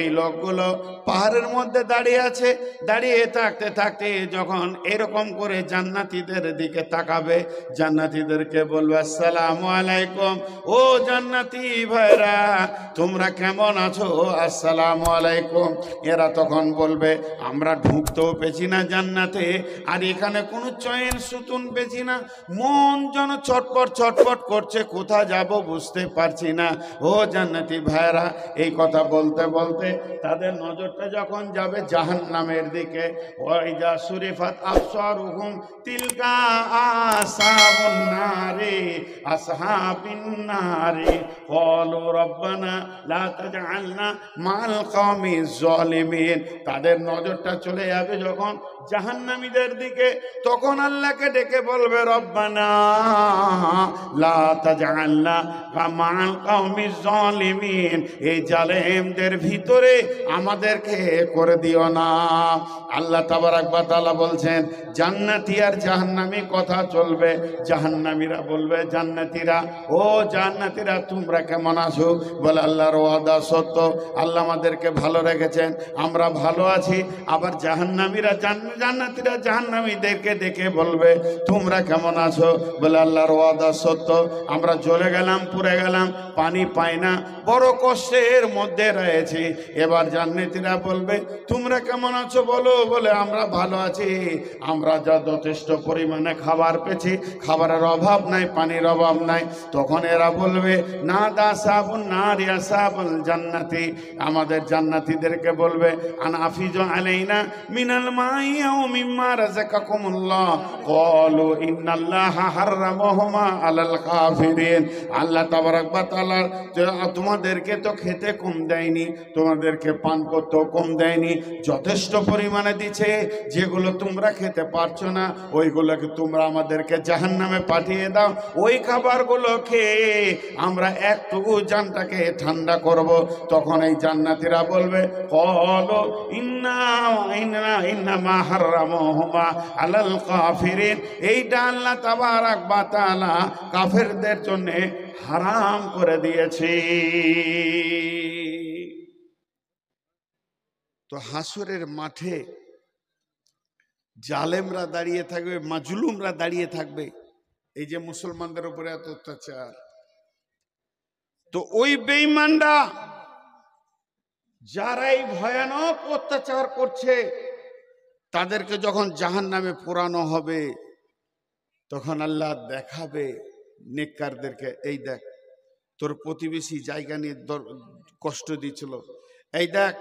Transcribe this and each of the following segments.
এই লোকগুলো পাহাড়ের মধ্যে দাঁড়িয়ে আছে। দাঁড়িয়ে থাকতে থাকতে যখন এরকম করে জান্নাতীদের দিকে তাকাবে, জান্নাতীদেরকে বলবে আসসালামু আলাইকুম, ও জান্নাতি ভাইরা তোমরা কেমন আছো, আসসালামু আলাইকুম। এরা তখন বলবে আমরা ঢুকতেও পেছি না জান্নাতে, আর এখানে কোনো চয়ন সুতুন পেছি না, মন যেন ছটপট ছটপট করছে, কোথা যাব বুঝতে পারছি না। ও জান্নাতি ভাইরা, এই কথা বলতে বলতে তাদের নজরটা যখন যাবে জাহান্নামের দিকে, ওয়াইজা সুরিফাত আবসারুহুম তিলকা আসহাবুন নারি আসহাবিন নারি ক্বালু রব্বানা লা তাজআলনা মাল কওমিজ জালিমিন। তাদের নজরটা চলে যাবে যখন জাহান্নামীদের দিকে, তখন আল্লাহকে ডেকে বলবে রব্বানা লা তাজআলনা মাল কওমিজ জালিমিন, এই জালেমদের ভিতরে আমাদেরকে করে দিও না। আল্লাহ তাবারাক ওয়া তাআলা বলছেন জান্নাতি আর জাহান্নামী কথা চলবে। জাহান্নামীরা বলবে জান্নাতীরা, ও জান্নাতীরা তোমরা কেমন আছো? বলে আল্লাহর ওয়াদা সত্য, আল্লাহ আমাদেরকে ভালো রেখেছেন, আমরা ভালো আছি। আবার জাহান্নামীরা জান্নাতীরা জাহান্নামীদেরকে ডেকে বলবে তোমরা কেমন আছো? বলে আল্লাহর ওয়াদা সত্য, আমরা জ্বলে গেলাম, পুড়ে গেলাম, পানি পাই না, বড় কষ্টের মধ্যে রয়েছে। এবার জান্নাতীরা বলবে তোমরা কেমন আছো বলো? বলে আমরা ভালো আছি, আমরা যা যথেষ্ট পরিমাণে খাবার পেয়েছি, খাবারের অভাব নাই, পানির অভাব নাই। তখন এরা বলবে না দা সাবুন নারিয়া সাবুল জান্নাতি, আমাদের জান্নাতীদেরকে বলবে আনাফিজু আলাইনা মিনাল মাই আও মিম্মা রাযাকাকুমুল্লাহ ক্বালু ইন্নাল্লাহা হাররামাহুমা আলাল কাফিরিন। আল্লাহ তাবারাক ওয়া তাআলা তোমাদেরকে তো খেতে কম দেয়নি, তোমাদেরকে পান করতেও কম দেয়নি, যথেষ্ট পরিমাণে দিচ্ছে। যেগুলো তোমরা খেতে পারছো না ওইগুলোকে তোমরা আমাদেরকে জাহান্নামে পাঠিয়ে দাও, ওই খাবারগুলো খেয়ে আমরা একটু জানটাকে ঠান্ডা করব। তখন এই জান্নাতীরা বলবে ক্বালু ইন্নামা হাররামাহুমা আলাল কাফিরিন, এইটা আল্লাহ তাবারাক ওয়া তাআলা কাফেরদের জন্য হারাম করে দিয়েছে। তো হাসরের মাঠে জালেমরা দাঁড়িয়ে থাকবে, মাজলুমরা দাঁড়িয়ে থাকবে, এই যে মুসলমানদের উপরে এত অত্যাচার, তো ওই বেঈমানরা যারাই ভয়ানক অত্যাচার করছে তাদেরকে যখন জাহান্নামে পোড়ানো হবে, তখন আল্লাহ দেখাবে নেককারদেরকে, এই দেখ তোর প্রতিবেশী জায়গা নিয়ে কষ্ট দিয়েছিল, এই দেখ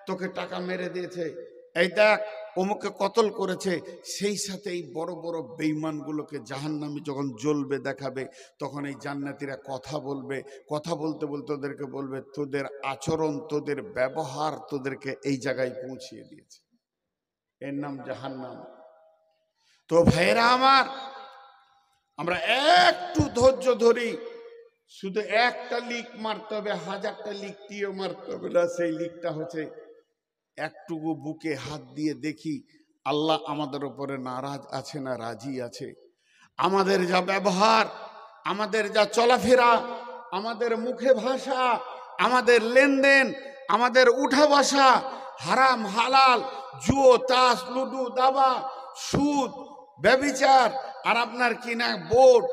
তোকে টাকা মেরে দিয়েছে, এই দেখ অমুকে কতল করেছে। সেই সাথে এই বড় বড় বেঈমানগুলোকে জাহান্নামে যখন জ্বলবে দেখাবে, তখন এই জান্নাতীরা কথা বলবে, কথা বলতে বলতে ওদেরকে বলবে তোদের আচরণ, তোদের ব্যবহার তোদেরকে এই জায়গায় পৌঁছিয়ে দিয়েছে, এর নাম জাহান্নাম। তো ভাইরা আমার, আমরা একটু ধৈর্য ধরি, শুধু একটা লিক মারতে হবে, হাজারটা লিক দিয়ে মারতে হবে না। সেই লিকটা হচ্ছে একটুকু বুকে হাত দিয়ে দেখি আল্লাহ আমাদের উপরে নারাজ আছে না রাজি আছে। আমাদের যা ব্যবহার, আমাদের যা চলাফেরা, আমাদের মুখে ভাষা, আমাদের লেনদেন, আমাদের উঠা বসা, হারাম হালাল, জুয়ো তাস লুডু দাবা সুদ ব্যভিচার, আর আপনার কিনা বোর্ড,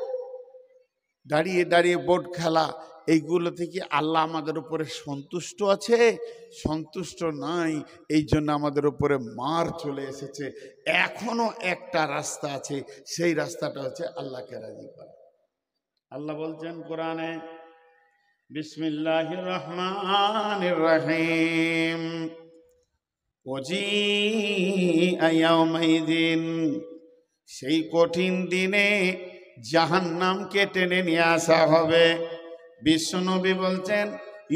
দাঁড়িয়ে দাঁড়িয়ে বোর্ড খেলা, এইগুলো থেকে আল্লাহ আমাদের উপরে সন্তুষ্ট আছে? সন্তুষ্ট নাই, এই জন্য আমাদের উপরে মার চলে এসেছে। এখনো একটা রাস্তা আছে, সেই রাস্তাটা হচ্ছে আল্লাহকে রাজি করা। আল্লাহ বলছেন কোরআনে, বিসমিল্লাহির রহমানির রহিম, ওয়াজিআ ইয়াউমাইযিন, সেই কঠিন দিনে জাহান্নামকে টেনে নিয়ে আসা হবে। বিশ্বনবী বলছেন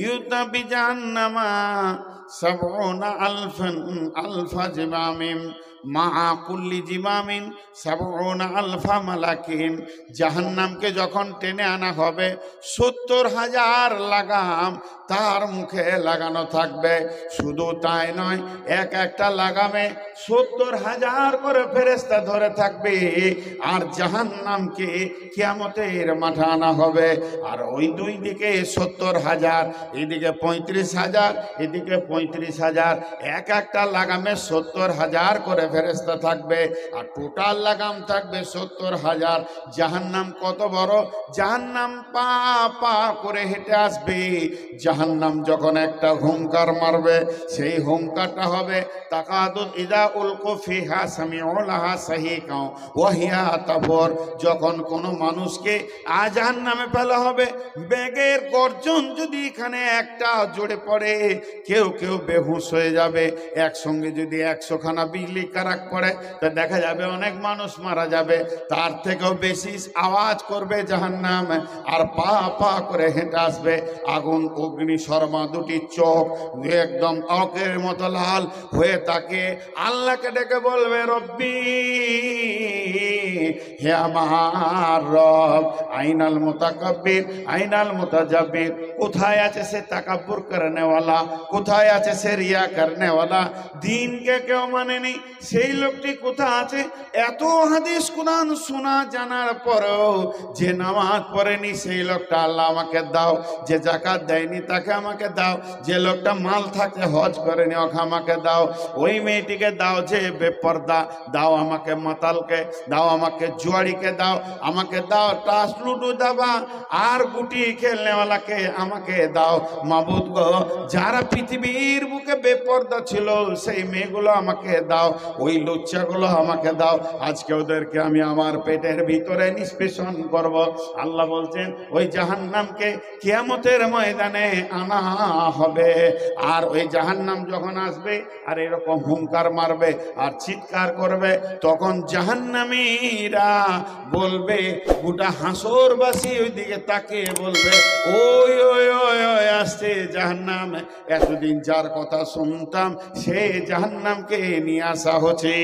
ইউতাবি জাহান্নামা সাবউনা আলফা জিমামিন মা কুল্লি জিমামিন সাবউনা আলফা মালাকিন। জাহান্নামকে যখন টেনে আনা হবে ৭০,০০০ লাগাম তার মুখে লাগানো থাকবে। শুধু তাই নয়, এক একটা লাগামে ৭০,০০০ করে ফেরেশতা ধরে থাকবে। আর জাহান্নামকে কিয়ামতের মাঠে আনা হবে, আর ওই দুই দিকে ৭০,০০০, এদিকে ৩৫,০০০, এদিকে 35,000, এক একটা লাগামে 70,000 করে ফেরেশতা থাকবে, আর টোটাল লাগাম থাকবে 70,000। জাহান্নাম কত বড়! জাহান্নাম পা পা করে হেঁটে আসবে। জাহান্নাম যখন একটা হুঙ্কার মারবে, সেই হুঙ্কারটা হবে তাকাদু ইদা উলকু ফিহা সামিউ লাহা সাহিকা ওয়া হিয়া তাফুর। যখন কোনো মানুষকে জাহান্নামে ফেলা হবে, বেগের গর্জন যদি এখানে একটা জোরে পড়ে, কেউ কেউ বেহুশ হয়ে যাবে। একসঙ্গে যদি 100খানা বিজলি কারাক পড়ে, তা দেখা যাবে অনেক মানুষ মারা যাবে। তার থেকেও বেশি আওয়াজ করবে জাহান্নাম, আর পা পা করে হেঁটে আসবে। আগুন অগ্নি শর্মা দুটি চোখ একদম অকের মতো লাল হয়ে তাকে আল্লাহকে ডেকে বলবে, রব্বি, হে আমার রব, আইনাল মুতাকাব্বির আইনাল মুতাজাব্বির। কোথায় আছে সে তাকাব্বুর করনেওয়ালা, কোথায় আছে সে রিয়া করনেওয়ালা? দিনকে কেউ মানেনি, সেই লোকটি কোথায় আছে? এত হাদিস কুরআন শোনা জানার পরেও যে নামাজ পড়েনি, সেই লোকটা আল্লাহ আমাকে দাও। যে যাকাত দেয়নি তাকে আমাকে দাও। যে লোকটা মাল থাকে হজ করেনি, ওকে আমাকে দাও। ওই মেয়েটিকে দাও যে বেপর্দা, দাও আমাকে মাতালকে, দাও আমাকে জুয়ারিকে, দাও আমাকে, দাও টাস লুডু দাবা আর গুটি খেলনেওয়ালাকে আমাকে দাও। মাবুদ গো, যারা পৃথিবীর বুকে বেপর্দা ছিল, সেই মেয়েগুলো আমাকে দাও, ওই লুচ্চাগুলো আমাকে দাও। আজকে ওদেরকে আমি আমার পেটের ভিতরে নিষ্পেষণ করব। আল্লাহ বলছেন, ওই জাহান্নামকে কিয়ামতের ময়দানে আনা হবে। আর ওই জাহান্নাম যখন আসবে আর এরকম হুঙ্কার মারবে আর চিৎকার করবে, তখন জাহান্নামীরা বলবে, গোটা হাসরবাসী ওই দিকে তাকিয়ে বলবে, ওই ওই ওই ওই আসছে জাহান্নাম। এতদিন যার কথা শুনতাম, সে জাহান্নামকে নিয়ে আসা হচ্ছে।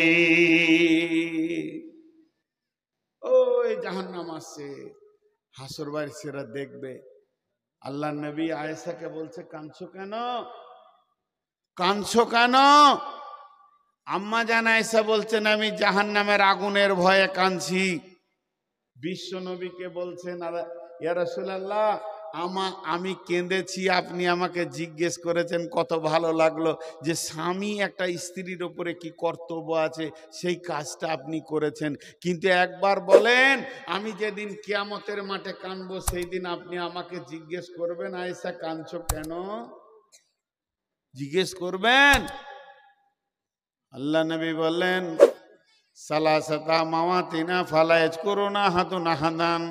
ওই জাহান্নাম আসছে, হাসরবাসীরা দেখবে। আল্লাহ নবী আয়েশাকে বলছে, কাঁদছো কেন? কাঁদছো কেন? আম্মা জান আয়েশা বলছেন, আমি জাহান্নামের আগুনের ভয়ে কাঁদছি। বিশ্ব নবীকে বলছেন, ইয়া রাসূলুল্লাহ, আমি কেঁদেছি, আপনি আমাকে জিজ্ঞেস করেছেন, কত ভালো লাগলো যে স্বামী একটা স্ত্রীর ওপরে কি কর্তব্য আছে, সেই কাজটা আপনি করেছেন। কিন্তু একবার বলেন, আমি যেদিন কিয়ামতের মাঠে কাঁদবো, সেই দিন আপনি আমাকে জিজ্ঞেস করবেন, আয়েশা কাঁদছো কেন? জিজ্ঞেস করবেন? আল্লাহ নবী বললেন, সালাসাতা মাওয়াতিনা ফালা ইয়াজকুরুনা হাতুন আহাদান।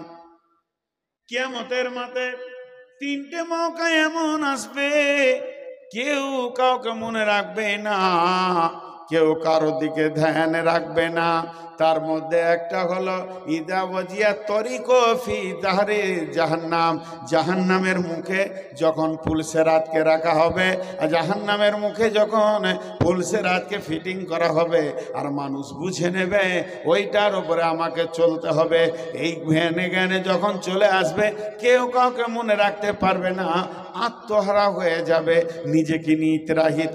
কিয়ামতের মাঠে 3টে মৌকা এমন আসবে, কেউ কাউকে মনে রাখবে না, কেউ কারো দিকে ধ্যান রাখবে না। তার মধ্যে একটা হলো ইদা ওয়াজিয়া তরিকো ফি দাহরে জাহান্নাম। জাহান্নামের মুখে যখন পুলসেরাতকে রাখা হবে, আর জাহান্নামের মুখে যখন পুলসেরাতকে ফিটিং করা হবে, আর মানুষ বুঝে নেবে ওইটার উপরে আমাকে চলতে হবে। এই জ্ঞানে জ্ঞানে যখন চলে আসবে, কেউ কাউকে মনে রাখতে পারবে না, আত্মহারা হয়ে যাবে, নিজেকে নিয়ে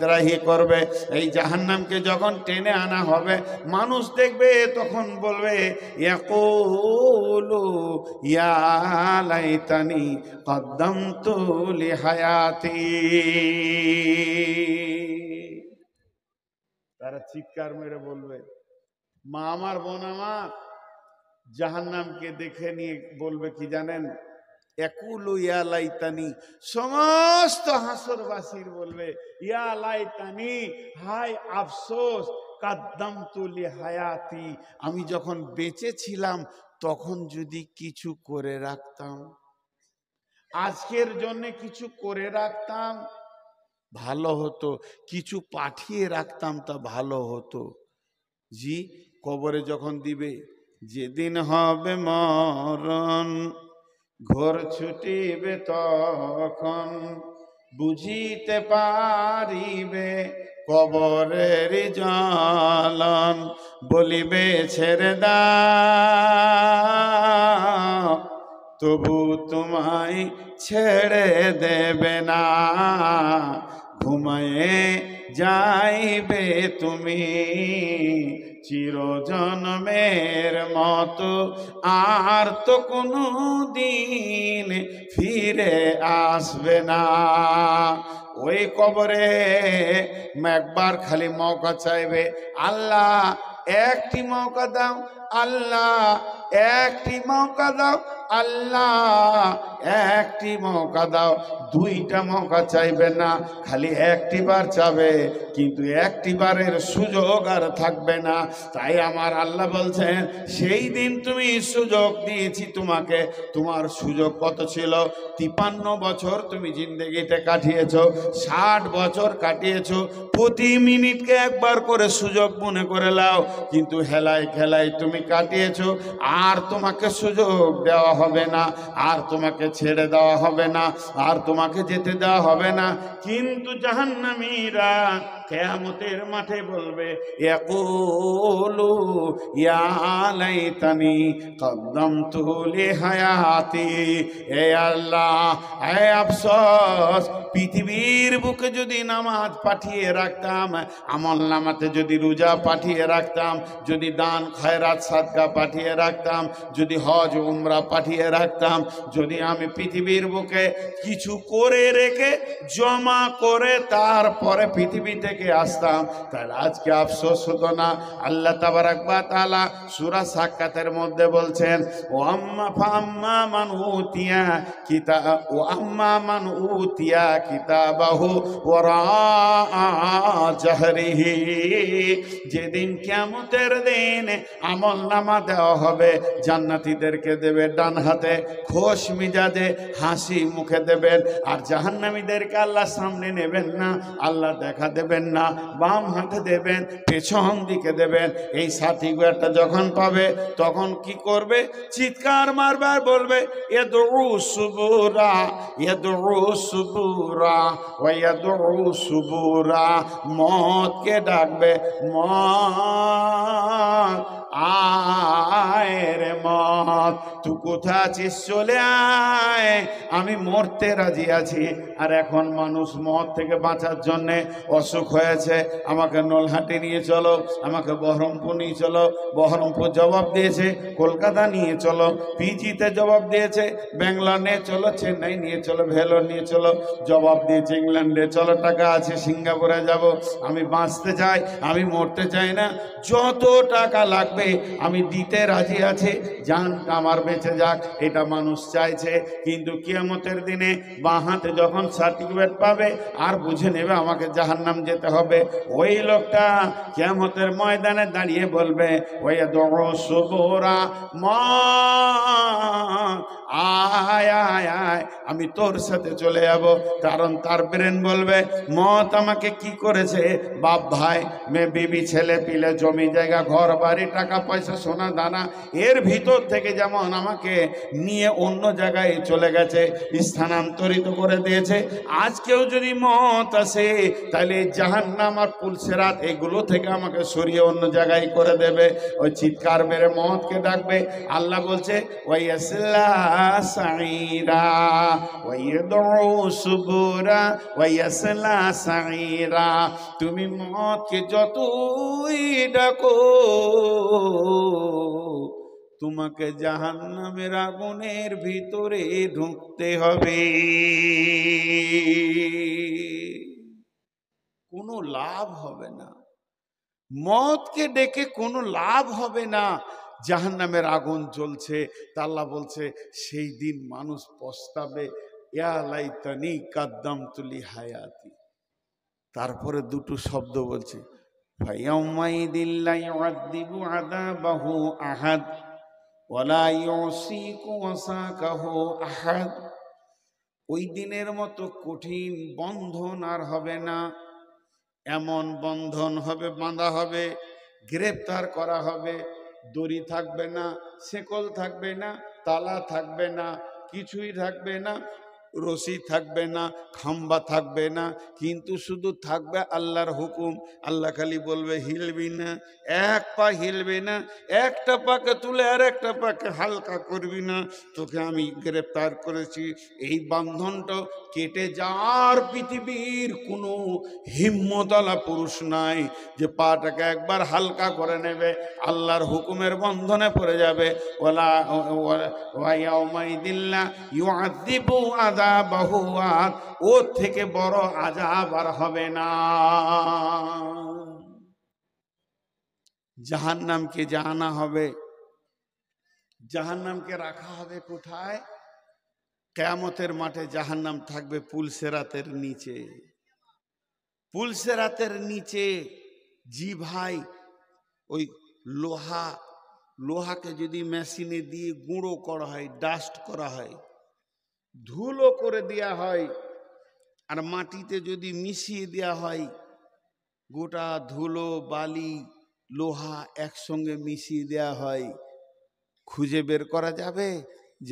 ত্রাহি করবে। এই জাহান্নামকে যখন টেনে আনা হবে, মানুষ দেখবে, তখন বলবে, ইয়াকুলু ইয়া লাইতানি কদ্দামতু লিহায়াতি। তারা চিৎকার মেরে বলবে, মা আমার, বোন আমার, জাহান্নামকে দেখে নিয়ে বলবে কি জানেন? ইয়াকুলু ইয়া লাইতানি, সমস্ত হাসরবাসীর বলবে, ইয়া লাইতানি, হায় আফসোস, কাদ্দামতু লিহায়াতি, আমি যখন বেঁচে ছিলাম তখন যদি কিছু করে রাখতাম, আজকের জন্য কিছু করে রাখতাম, ভালো হতো। কিছু পাঠিয়ে রাখতাম, তা ভালো হতো। জি, কবরে যখন দিবে, যেদিন হবে মরণ, ঘোর ছুটিবে তখন, বুঝিতে পারিবে কবরের জ্বালান, বলিবে ছেড়ে দাও, তবু তোমায় ছেড়ে দেবে না, ঘুমায়ে যাইবে তুমি চিরজন্মের মতো, আর তো কোনো দিন ফিরে আসবে না। ওই কবরে একবার খালি মৌকা চাইবে, আল্লাহ একটি মৌকা দাও, আল্লাহ একটি মৌকা দাও, আল্লাহ একটি মৌকা দাও। দুইটা মৌকা চাইবে না, খালি একটি বার চাবে, কিন্তু একটি বারের সুযোগ আর থাকবে না। তাই আমার আল্লাহ বলছেন, সেই দিন তুমি সুযোগ দিয়েছি তোমাকে। তোমার সুযোগ কত ছিল? 53 বছর তুমি জিন্দেগিতে কাটিয়েছ, 60 বছর কাটিয়েছ। প্রতি মিনিটকে একবার করে সুযোগ মনে করে নাও, কিন্তু হেলায় খেলায় তুমি কাটিয়েছ। আর তোমাকে সুযোগ দেওয়া হবে না, আর তোমাকে ছেড়ে দেওয়া হবে না, আর তোমাকে যেতে দেওয়া হবে না। কিন্তু জাহান্নামীরা কিয়ামতের মাঠে বলবে, ইয়াকুলু ইয়া লাইতানি কদ্দামতু লিহায়াতি। হে আল্লাহ, হে আফসোস, পৃথিবীর বুকে যদি নামাজ পাঠিয়ে রাখতাম, আমল নামাতে যদি রোজা পাঠিয়ে রাখতাম, যদি দান খয়রাত সাদকা পাঠিয়ে রাখতাম, যদি হজ উমরা পাঠিয়ে রাখতাম, যদি আমি পৃথিবীর বুকে কিছু করে রেখে জমা করে তারপরে পৃথিবী থেকে আসতাম, তাহলে আজকে আফসোস হতো না। আল্লাহ তাবারাক ওয়া তাআলা সূরা সাক্কাতের মধ্যে বলছেন, ও আম্মা ফাম্মা মান উতিয়া কিতাব, ও আম্মা মান উতিয়া কিতাবাহু ওয়ারা জাহরিহি। যেদিন কিয়ামতের দিন আমল নামা দেওয়া হবে, জান্নাতীদেরকে দেবে ডান হাতে, খোশ মিজাজে হাসি মুখে দেবেন, আর জাহান্নামীদেরকে আল্লাহ সামনে নেবেন না, আল্লাহ দেখা দেবেন না, বাম হাতে দেবেন, পেছন দিকে দেবেন। এই সার্টিফিকেটটা যখন পাবে তখন কি করবে? চিৎকার মারবে আর বলবে, ইয়াদউ সুবুরা, ইয়াদউ সুবুরা, ওয়া ইয়াদউ সুবুরা। মওতকে ডাকবে, মওত আয় রে মওত, তুই কোথা আছিস? চলে আয়, আমি মরতে রাজি আছি। আর এখন মানুষ মওত থেকে বাঁচার জন্যে অসুখ হয়েছে, আমাকে নলহাটি নিয়ে চলো, আমাকে বহরমপুর নিয়ে চলো। বহরমপুর জবাব দিয়েছে, কলকাতা নিয়ে চলো। পিজিতে জবাব দিয়েছে, ব্যাঙ্গালোর নিয়ে চলো, চেন্নাই নিয়ে চলো, ভেলোর নিয়ে চলো। জবাব দিয়েছে ইংল্যান্ডে, চলো টাকা আছে সিঙ্গাপুরে যাব। আমি বাঁচতে চাই, আমি মরতে চাই না, যত টাকা লাগবে আমি দিতে রাজি আছি, জান আমার বেঁচে যাক, এটা মানুষ চাইছে। কিন্তু কিয়ামতের দিনে বাঁ হাতে যখন সার্টিফিকেট পাবে আর বুঝে নেবে আমাকে জাহান্নাম যেতে হবে, ওই লোকটা কিয়ামতের ময়দানে দাঁড়িয়ে বলবে, ওয়া দউ সুবুরা, মা আয় আয় আয়, আমি তোর সাথে চলে যাব। কারণ তার ব্রেন বলবে, মত আমাকে কি করেছে? বাপ ভাই মেয়ে বিবি ছেলে পিলে জমি জায়গা ঘর বাড়ি টাকা পয়সা সোনা দানা, এর ভিতর থেকে যেমন আমাকে নিয়ে অন্য জায়গায় চলে গেছে, স্থানান্তরিত করে দিয়েছে। আজকেও যদি মত আসে, তাহলে জাহান্নাম আর পুলসেরাত এগুলো থেকে আমাকে সরিয়ে অন্য জায়গায় করে দেবে। ওই চিৎকার মেরে মতকে ডাকবে। আল্লাহ বলছে, ওয়াইয়াসলা সাইরা, ওয়াইয়াদউ সুবুরা, ওয়াইয়াসলা সাইরা। তুমি মতকে যতই ডাকো, তোমাকে জাহান্নামের আগুনের ভিতরে ঢুকতে হবে। কোনো লাভ হবে না, মতকে ডেকে কোনো লাভ হবে না। জাহান্নামের আগুন জ্বলছে, তা আল্লাহ বলছে সেই দিন মানুষ পস্তাবে, ইয়া লাইতানি কাদ্দামতু লিহায়াতি। তারপরে দুটো শব্দ বলছে, ফায়াউমাইদিল লা ইউআযযিবু আযাবাহু আহাদ ওয়ালা ইউসিকু ওয়াসাকাহু আহাদ। ওই দিনের মতো কঠিন বন্ধন আর হবে না। এমন বন্ধন হবে, বাঁধা হবে, গ্রেফতার করা হবে, দড়ি থাকবে না, শেকল থাকবে না, তালা থাকবে না, কিছুই থাকবে না, রশি থাকবে না, খাম্বা থাকবে না, কিন্তু শুধু থাকবে আল্লাহর হুকুম। আল্লাহ খালি বলবে হিলবি না, এক পা হিলবি না, একটা পাকে তুলে আর একটা পাকে হালকা করবি না, তোকে আমি গ্রেফতার করেছি। এই বন্ধনটা কেটে যাওয়ার পৃথিবীর কোনো হিম্মতওয়ালা পুরুষ নাই যে পাটাকে একবার হালকা করে নেবে, আল্লাহর হুকুমের বন্ধনে পড়ে যাবে। ওয়ালা ওয়া ইয়াউমাইদিল্লা ইউআযযিবু আযাবাহু আযাবাহু আত, ওর থেকে বড় আযাব আর হবে না। জাহান্নামকে জানা হবে, জাহান্নামকে রাখা হবে কোথায়? কিয়ামতের মাঠে জাহান্নাম থাকবে পুলসেরাতের নিচে। পুলসেরাতের নিচে জি ভাই, ওই লোহাকে যদি মেশিনে দিয়ে গুঁড়ো করা হয়, ডাস্ট করা হয়, ধুলো করে দেওয়া হয়, আর মাটিতে যদি মিশিয়ে দেওয়া হয়, গোটা ধুলো বালি লোহা একসঙ্গে মিশিয়ে দেওয়া হয়, খুঁজে বের করা যাবে?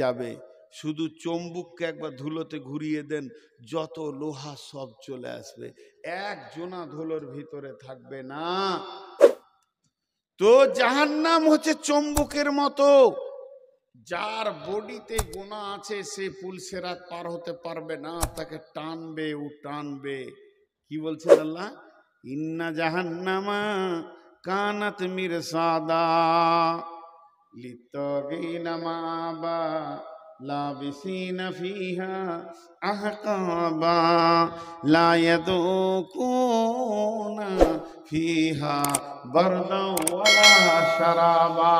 যাবে। শুধু চুম্বককে একবার ধুলোতে ঘুরিয়ে দেন, যত লোহা সব চলে আসবে, এক জোনা ধুলোর ভিতরে থাকবে না। তো জাহান্নাম হচ্ছে চুম্বকের মতো, যার বডিতে গোনা আছে সে পুলসেরাত পার হতে পারবে না, তাকে টানবে, ও টানবে। কি বলছেন আল্লাহ? ইন্না জাহান্নামা কানাত মিরসাদা লিত্তাগিনা মাআবা লাবিসিনা ফিহা আহকাবা লা ইয়াদুকুনা ফিহা বারদাও ওয়ালা শারাবা।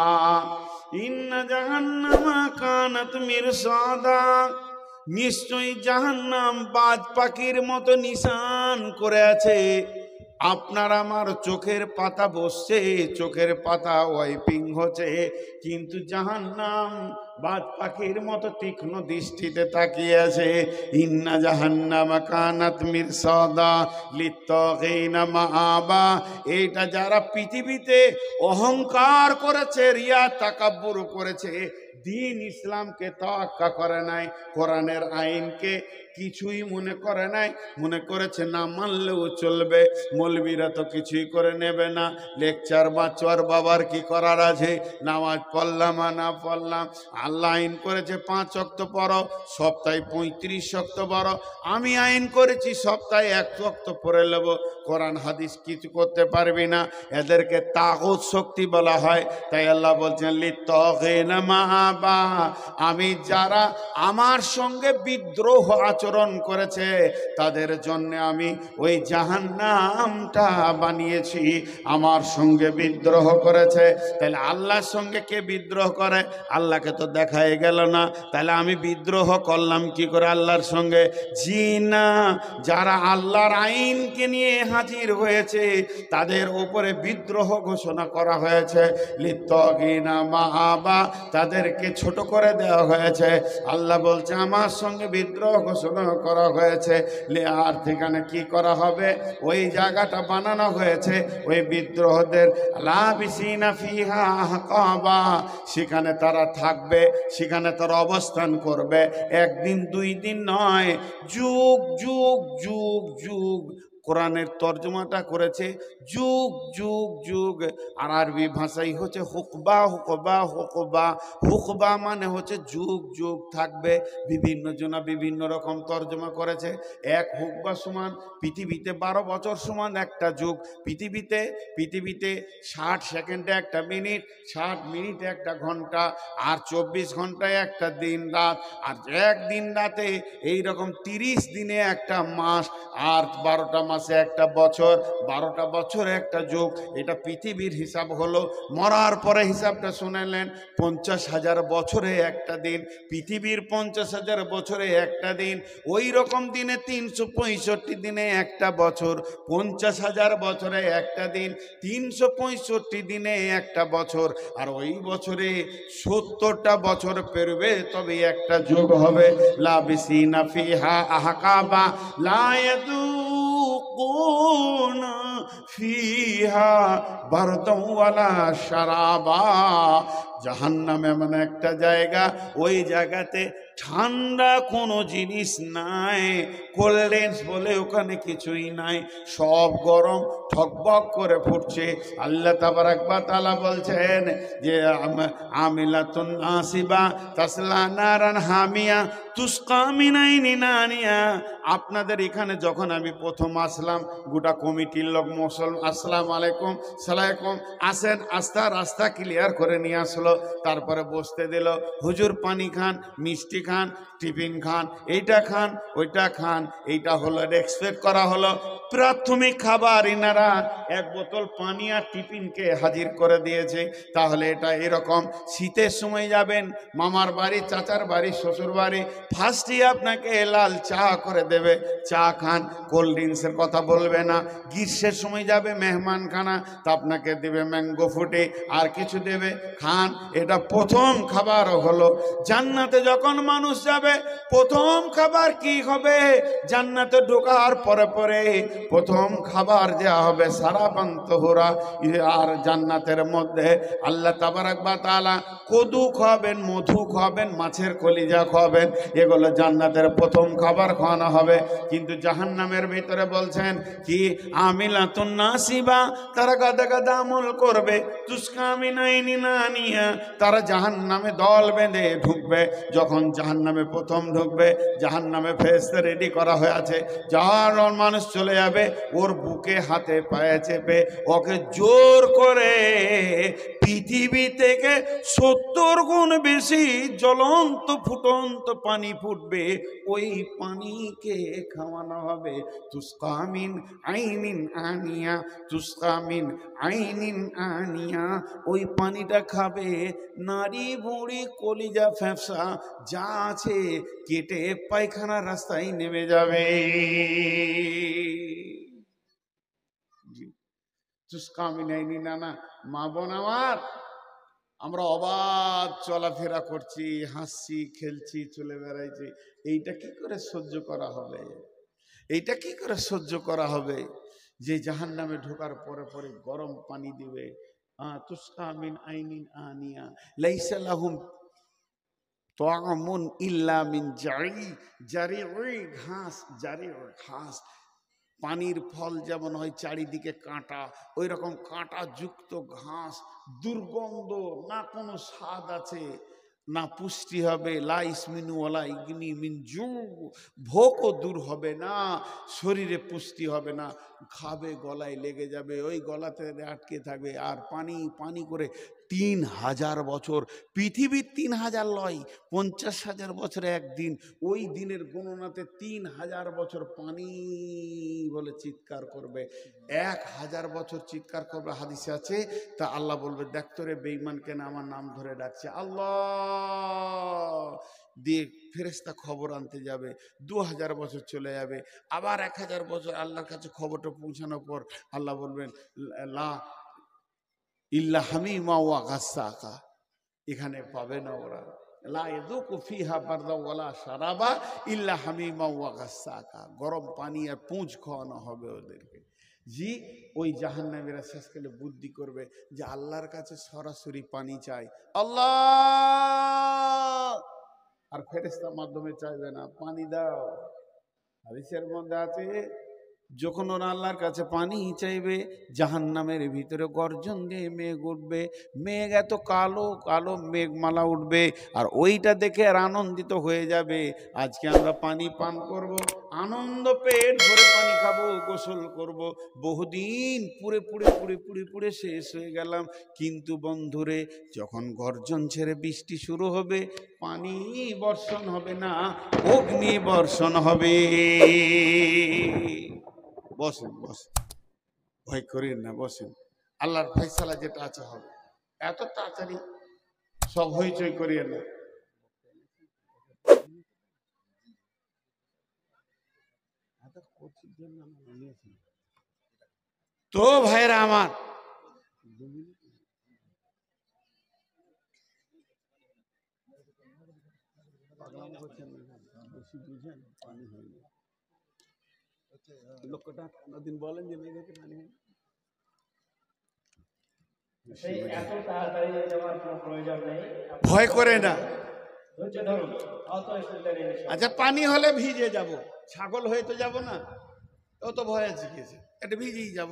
ইন্না জাহান্নামা কানাত মিরসাদা, নিশ্চয়ই জাহান্নাম বাজ পাখির মতো নিশান করে আছে। আপনার আমার চোখের পাতা বসছে, চোখের পাতা ওয়াইপিং হচ্ছে, কিন্তু জাহান্নাম বাজ পাখির মতো তীক্ষ্ণ দৃষ্টিতে তাকিয়ে আছে। ইন্না জাহান্নামা কানাত মিরসাদা লিত্তাগিনা মাআবা। এইটা যারা পৃথিবীতে অহংকার করেছে, রিয়া তাকাব্বুর করেছে, দিন ইসলামকে তোয়াক্কা করে নাই, কোরআনের আইনকে কিছুই মনে করে নাই, মনে করেছে না মানলেও চলবে, মৌলবীরা তো কিছুই করে নেবে না, লেকচার বা চর বাবার কি করার আছে, নামাজ পড়লাম আর না পড়লাম, আল্লাহ আইন করেছে 5 ওয়াক্ত পড়ো, সপ্তাহে 35 ওয়াক্ত পড়ো, আমি আইন করেছি সপ্তাহে 1 ওয়াক্ত পড়ে নেব, কোরআন হাদিস কিছু করতে পারবি না। এদেরকে তাগুত শক্তি বলা হয়। তাই আল্লাহ বলছেন লিত্তাগিনা মাআবা, আমি যারা আমার সঙ্গে বিদ্রোহ আচরণ করেছে তাদের জন্য আমি ওই জাহান্নামটা বানিয়েছি। আমার সঙ্গে বিদ্রোহ করেছে, তাহলে আল্লাহর সঙ্গে কে বিদ্রোহ করে? আল্লাহকে তো দেখাই গেল না, তাহলে আমি বিদ্রোহ করলাম কি করে আল্লাহর সঙ্গে? জি না, যারা আল্লাহর আইনকে নিয়ে হাজির হয়েছে তাদের উপরে বিদ্রোহ ঘোষণা করা হয়েছে। লিত্তাগিনা মাআবা, তাদেরকে ছোট করে দেওয়া হয়েছে। আল্লাহ বলছে আমার সঙ্গে বিদ্রোহ ঘোষণা করা হয়েছে। আর সেখানে কি করা হবে? ওই জায়গাটা বানানো হয়েছে ওই বিদ্রোহদের, লাবিসিনা ফিহা আহকাবা, সেখানে তারা থাকবে, সেখানে তারা অবস্থান করবে, একদিন 2 দিন নয়, যুগ যুগ যুগ যুগ। কোরআনের তর্জমাটা করেছে যুগ যুগ যুগ, আর আরবি ভাষাই হচ্ছে হুকবা হুকবা হুকবা। হুকবা মানে হচ্ছে যুগ যুগ থাকবে। বিভিন্ন জনা বিভিন্ন রকম তর্জমা করেছে। এক হুকবা সমান পৃথিবীতে 12 বছর সমান একটা যুগ। পৃথিবীতে 60 সেকেন্ডে একটা মিনিট, 60 মিনিটে একটা ঘন্টা, আর 24 ঘন্টায় একটা দিন রাত, আর এক দিন রাতে এইরকম 30 দিনে একটা মাস, আর 12টা মাসে একটা বছর, 12টা বছরে একটা যুগ। এটা পৃথিবীর হিসাব হলো। মরার পরে হিসাবটা শুনেলেন, 50,000 বছরে একটা দিন, পৃথিবীর 50,000 বছরে একটা দিন। ওই রকম দিনে 365 দিনে একটা বছর, 50,000 বছরে একটা দিন, 365 দিনে একটা বছর, আর ওই বছরে 70টা বছর পেরবে তবে একটা যুগ হবে। লাবিসিনা ফিহা আহকাবা লা ইয়াযুকুনা ফিহা বারদাও ওয়ালা শারাবা। জাহান্নাম এমন একটা জায়গা, ওই জায়গাতে ঠান্ডা কোনো জিনিস নাই, কোল্ড ড্রিঙ্কস বলে ওখানে কিছুই নাই, সব গরম ঠকবক করে ফুটছে। আল্লাহ তাবারাক ওয়া তাআলা বলছেন যে আমিলাতুন নাসিবা তাসলা নারান হামিয়া তুসকা মিন আইনিন আনিয়া। আপনাদের এখানে যখন আমি প্রথম আসলাম, গোটা কমিটির লোক মুসলমান আসসালামু আলাইকুম সালাইকুম আসেন, রাস্তা ক্লিয়ার করে নিয়ে আসলো। তারপরে বসতে দিল, হুজুর পানি খান, মিষ্টি খান, টিফিন খান, এইটা খান, ওইটা খান, এইটা হলো এক্সপেক্ট করা হলো। প্রাথমিক খাবার ইনারা এক বোতল পানি আর টিফিনকে হাজির করে দিয়েছে। তাহলে এটা এরকম, শীতের সময় যাবেন মামার বাড়ি, চাচার বাড়ি, শ্বশুর বাড়ি, ফার্স্টই আপনাকে লাল চা করে দেবে, চা খান, কোল্ড ড্রিঙ্কসের কথা বলবে না। গ্রীষ্মের সময় যাবে মেহমানখানা, তা আপনাকে দেবে ম্যাঙ্গো ফুটে আর কিছু দেবে, খান। এটা প্রথম খাবার হলো। জান্নাতে যখন মানুষ যাবে প্রথম খাবার কি হবে? জান্নাতে ঢোকার পরে পরে প্রথম খাবার দেওয়া হবে সারাবান তহুরা। আর জান্নাতের মধ্যে আল্লাহ তাবারাক ওয়া তাআলা কদু খাওয়াবেন, মধু খাওয়াবেন, মাছের কলিজা খাওয়াবেন, এগুলো জান্নাতের প্রথম খাবার খাওয়ানো হবে। কিন্তু জাহান্নামের ভিতরে বলছেন কি, আমিলাতুন নাসিবা, তারা গাদা গাদা আমল করবে, তুসকামিনাইনিনানিয়া, তারা জাহান্নামে দল বেঁধে ঢুকবে। যখন জাহান্নামে প্রথম ঢুকবে, জাহান্নামে ফেরেশতা রেডি করা হয়ে আছে, যার মানুষ চলে যাবে, ওর বুকে হাতে পায়ে চেপে ওকে জোর করে পৃথিবী থেকে 70 গুণ বেশি জ্বলন্ত ফুটন্ত পানি ফুটবে, ওই পানিকে খাওয়ানো হবে। তুসকামিন আইনিন আনিয়া, তুসকামিন আইনিন আনিয়া, ওই পানিটা খাবে নারী বুড়ি কলিজা ফ্যাপসা যা আছে কেটে পায়খানার রাস্তায় নেমে যাবে। না মা বোন আমার, আমরা অবাধ চলাফেরা করছি, হাসছি, খেলছি, চলে বেড়াইছি, এইটা কি করে সহ্য করা হবে? এইটা কি করে সহ্য করা হবে যে জাহান্নামে ঢোকার পরে পরে গরম পানি দিবে? তুসকা মিন আইনিন আনিয়া লাইসা লাহুম তাআমুন ইল্লা মিন জারিউই ঘাস, জারিউ ঘাস। পানির ফল যেমন হয় চারিদিকে কাঁটা, ওই রকম কাঁটা যুক্ত ঘাস, দুর্গন্ধ, না কোনো স্বাদ আছে, না পুষ্টি হবে। লা ইসমিনু ওয়ালা ইগনি মিন জু, ভোকও দূর হবে না, শরীরে পুষ্টি হবে না, খাবে গলায় লেগে যাবে, ওই গলাতে আটকে থাকবে। আর পানি পানি করে 3000 বছর, পৃথিবীর 3000 লয়, 50,000 বছরে একদিন, ওই দিনের গণনাতে 3000 বছর পানি বলে চিৎকার করবে। 1000 বছর চিৎকার করবে, হাদিসে আছে। তা আল্লাহ বলবে, দেখতো রে বেঈমান কেন আমার নাম ধরে ডাকছে, আল্লাহ দিয়ে ফেরেশতা খবর আনতে যাবে। 2000 বছর চলে যাবে, আবার 1000 বছর আল্লাহর কাছে খবরটা পৌঁছানোর পর আল্লাহ বলবেন, লা ইল্লা হামিমা ওয়া গাসসাকা, এখানে পাবে না ওরা, লা ইয়াযুকু ফিহা বারদা ওয়ালা শারাবা ইল্লা হামিমা ওয়া গাসসাকা, গরম পানি আর পুঁজ খাওয়ানো হবে ওদেরকে। জি, ওই জাহান্নামীরা শেষকালে বুদ্ধি করবে যে আল্লাহর কাছে সরাসরি পানি চাই, আল্লাহ, আর ফেরেশতার মাধ্যমে চাইবে না, পানি দাও। হাদিসের মধ্যে আছে, যখন ওরা আল্লাহর কাছে পানি চাইবে, জাহান্নামের ভিতরে গর্জন দিয়ে মেঘ উঠবে, মেঘ এত কালো কালো মেঘমালা উঠবে, আর ওইটা দেখে আর আনন্দিত হয়ে যাবে, আজকে আমরা পানি পান করব, আনন্দ পেট ভরে পানি খাবো, গোসল করব। বহুদিন পুড়ে পুড়ে পুড়ে পুড়ে পুড়ে শেষ হয়ে গেলাম, কিন্তু বন্ধুরে যখন গর্জন ছেড়ে বৃষ্টি শুরু হবে, পানি বর্ষণ হবে না, অগ্নি বর্ষণ হবে। বসেন বসেন, ভয় করেন না, বসেন, আল্লাহর ফয়সালা যেটা আছে হবে। এত তাড়াতাড়ি সব হইচই করিয়ে না। তো ভাইরা আমার, লোকটা দিন বলেন যে মেঘেতে পানি হয়, ভয় করে না। আচ্ছা, পানি হলে ভিজে যাব, ছাগল হয়ে তো যাব না, ও তো ভয় আছে, এটা ভিজেই যাব।